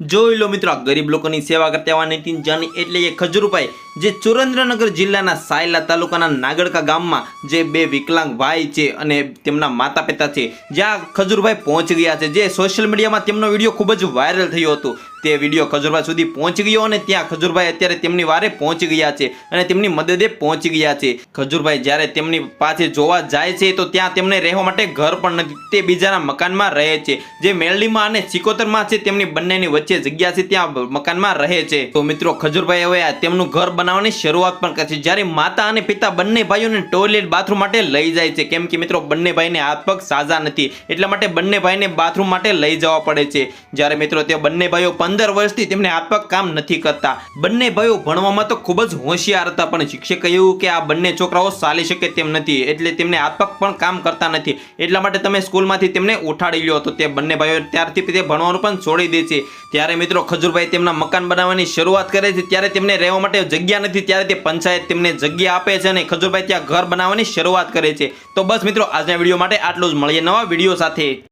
જોઈ લો મિત્રો, ગરીબ લોકોની સેવા કરતા એવા નીતિન જાની એટલે કે ખજૂરભાઈ, જે સુરેન્દ્રનગર જિલ્લાના સાયલા તાલુકાના નાગડકા ગામમાં જે બે વિકલાંગ ભાઈ છે અને તેમના માતા પિતા છે, જ્યાં ખજૂરભાઈ પહોંચી ગયા છે. જે સોશિયલ મીડિયામાં તેમનો વિડીયો ખૂબ જ વાયરલ થયો હતો. તે વિડીયો ખજૂરભાઈ સુધી પહોંચી ગયો અને ત્યાં ખજૂરભાઈ અત્યારે તેમની વારે પહોંચી ગયા છે અને તેમની મદદે પહોંચી ગયા છે. ખજૂરભાઈ જ્યારે તેમની પાસે જોવા જાય છે તો ત્યાં તેમને રહેવા માટે ઘર પણ નથી. તે બીજાના મકાનમાં રહે છે. જે મેરડીમાં અને સિકોતરમાં છે તેમની બંનેની વચ્ચે જગ્યા છે, ત્યાં મકાનમાં રહે છે. તો મિત્રો, ખજૂરભાઈ હવે તેમનું ઘર બનાવવાની શરૂઆત પણ કરે છે. જ્યારે માતા અને પિતા બંને ભાઈઓને ટોયલેટ બાથરૂમ માટે લઈ જાય છે, કેમ કે મિત્રો બંને ભાઈને હાથ પગ સાજા નથી, એટલા માટે બંને ભાઈને બાથરૂમ માટે લઈ જવા પડે છે. જ્યારે મિત્રો તે બંને ભાઈઓ 15 વર્ષથી તેમને હાથ પગ કામ નથી કરતા. બંને ભાઈઓ ભણવામાં તો ખૂબ જ હોશિયાર હતા, પણ શિક્ષકે કહ્યું કે આ બંને છોકરાઓ ચાલી શકે તેમ નથી, એટલે તેમને હાથ પગ પણ કામ કરતા નથી, એટલા માટે તમે સ્કૂલમાંથી તેમને ઉઠાડી લ્યો. તો તે બંને ભાઈઓ ત્યારથી તે ભણવાનું પણ છોડી દે છે. ત્યારે મિત્રો ખજૂરભાઈ તેમના મકાન બનાવવાની શરૂઆત કરે છે. ત્યારે તેમને રહેવા માટે જગ્યા નથી, ત્યારે તે પંચાયત તેમને જગ્યા આપે છે અને ખજૂરભાઈ ત્યાં ઘર બનાવવાની શરૂઆત કરે છે. તો બસ મિત્રો, આજના વિડીયો માટે આટલું જ. મળીએ નવા વિડીયો સાથે.